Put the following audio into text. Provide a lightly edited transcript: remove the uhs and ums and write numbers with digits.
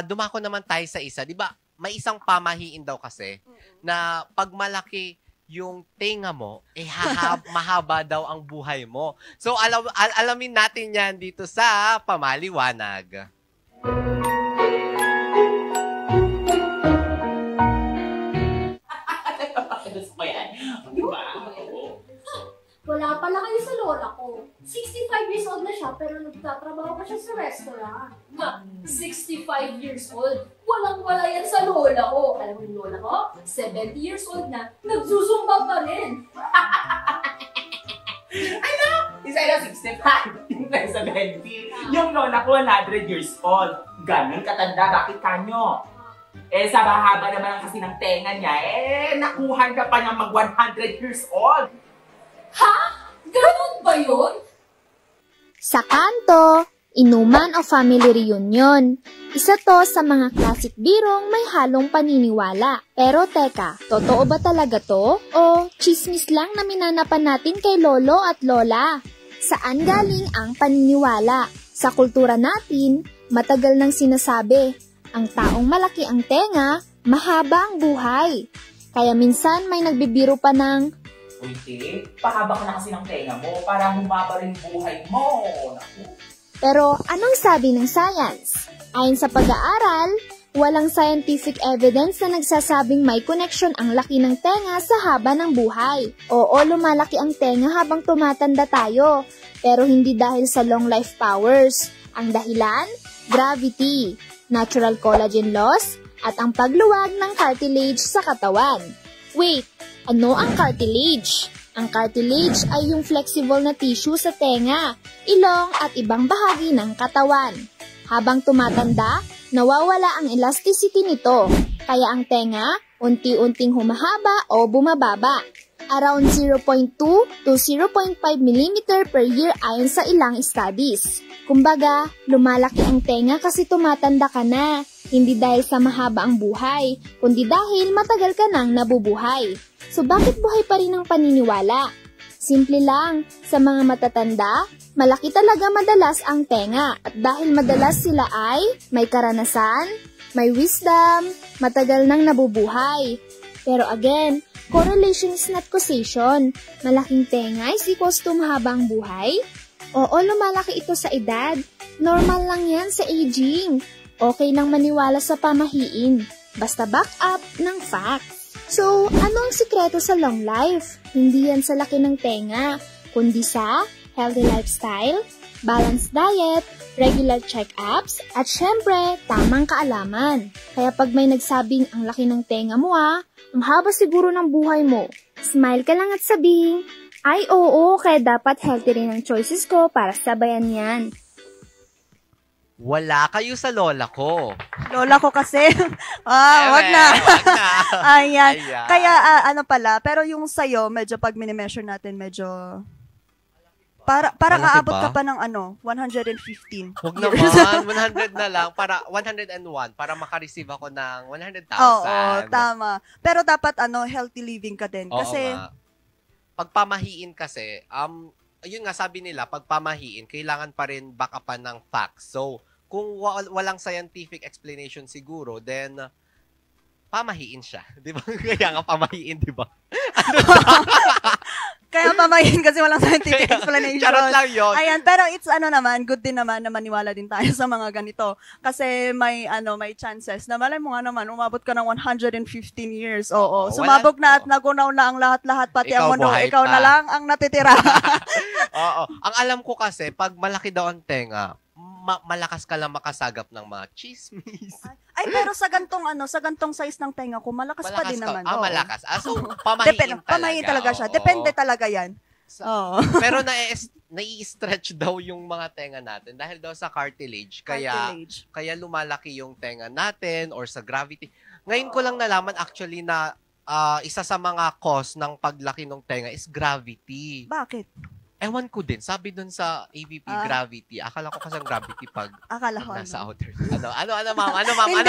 dumako naman tayo sa isa. Di ba, may isang pamahiin daw kasi na pag malaki yung tenga mo, mahaba daw ang buhay mo. So, alamin natin yan dito sa Pamaliwanag. Wala pala kayo sa lola ko. 65 years old na siya, pero nagtatrabaho pa siya sa restaurant. Na, 65 years old. Walang-wala yan sa lola ko. Alam mo yung lola ko? 70 years old na, nagsusumba pa rin. Ano? Isa na 65. Yung 70. Yung lola ko, 100 years old. Ganun katanda, bakit kanyo? Sa bahaba naman kasi ng tenga niya, nakuhan ka pa niya mag 100 years old. Ha? Ganun ba yun? Sa kanto, inuman o family reunion. Isa to sa mga classic birong may halong paniniwala. Pero teka, totoo ba talaga to? O chismis lang na minanapan natin kay lolo at lola? Saan galing ang paniniwala? Sa kultura natin, matagal nang sinasabi, ang taong malaki ang tenga, mahaba ang buhay. Kaya minsan may nagbibiro pa ng, uy, pahaba ka na kasi ng tenga mo para humaba rin buhay mo. Naku. Pero anong sabi ng science? Ayon sa pag-aaral, walang scientific evidence na nagsasabing may connection ang laki ng tenga sa haba ng buhay. Oo, lumalaki ang tenga habang tumatanda tayo, pero hindi dahil sa long life powers. Ang dahilan? Gravity, natural collagen loss, at ang pagluwag ng cartilage sa katawan. Wait, ano ang cartilage? Ang cartilage ay yung flexible na tissue sa tenga, ilong at ibang bahagi ng katawan. Habang tumatanda, nawawala ang elasticity nito, kaya ang tenga unti-unting humahaba o bumababa. Around 0.2 to 0.5 mm per year ayon sa ilang studies. Kumbaga, lumalaki ang tenga kasi tumatanda ka na, hindi dahil sa mahaba ang buhay, kundi dahil matagal ka nang nabubuhay. So bakit buhay pa rin ang paniniwala? Simple lang, sa mga matatanda, malaki talaga madalas ang tenga at dahil madalas sila ay may karanasan, may wisdom, matagal nang nabubuhay. Pero again, correlation is not causation. Malaking tenga is equals to mahabang buhay? Oo, lumalaki ito sa edad. Normal lang yan sa aging. Okay lang maniwala sa pamahiin. Basta back up ng facts. So, ano ang sikreto sa long life? Hindi yan sa laki ng tenga, kundi sa healthy lifestyle, balanced diet, regular check-ups, at syempre, tamang kaalaman. Kaya pag may nagsabing ang laki ng tenga mo ang haba siguro ng buhay mo, smile ka lang at sabihin, ay oo, kaya dapat healthy rin ang choices ko para sabayan yan. Wala kayo sa lola ko. Lola ko kasi. Wag na. Ayan. Kaya, ano pala, pero yung sa'yo, medyo pag minimeasure natin, medyo, parang aabot ka pa ng 115. Huwag naman, 100 na lang, para 101, para makareceive ako ng 100,000. Oo, tama. Pero dapat, healthy living ka din. Kasi, pagpamahiin kasi, yun nga sabi nila, pagpamahiin, kailangan pa rin backupan ng facts. So, kung walang scientific explanation siguro, then, pamahiin siya. Di ba? Kaya nga pamahiin, di ba? Kaya pamahiin kasi walang scientific explanation. Charot lang yun. Ayan, pero it's naman, good din naman na maniwala din tayo sa mga ganito. Kasi may chances na malay mo nga naman, umabot ka ng 115 years. Oo, sumabog na at nagunaw na ang lahat-lahat, pati ang mundo. Ikaw na lang ang natitira. Oo. Ang alam ko kasi, pag malaki daw ang tenga, malakas ka lang makasagap ng mga chismis. Ay, pero sa gantong size ng tenga ko, malakas pa din naman. Malakas. So, pamahiin talaga. Pamahiin talaga siya. Depende talaga yan. Pero nai-stretch daw yung mga tenga natin dahil daw sa cartilage. Kaya lumalaki yung tenga natin or sa gravity. Ngayon ko lang nalaman actually na isa sa mga cause ng paglaki ng tenga is gravity. Bakit? Ewan ko din. Sabi dun sa ABP, gravity. Akala ko kasi ang gravity pag nasa outer. Ano, ma'am? Hindi,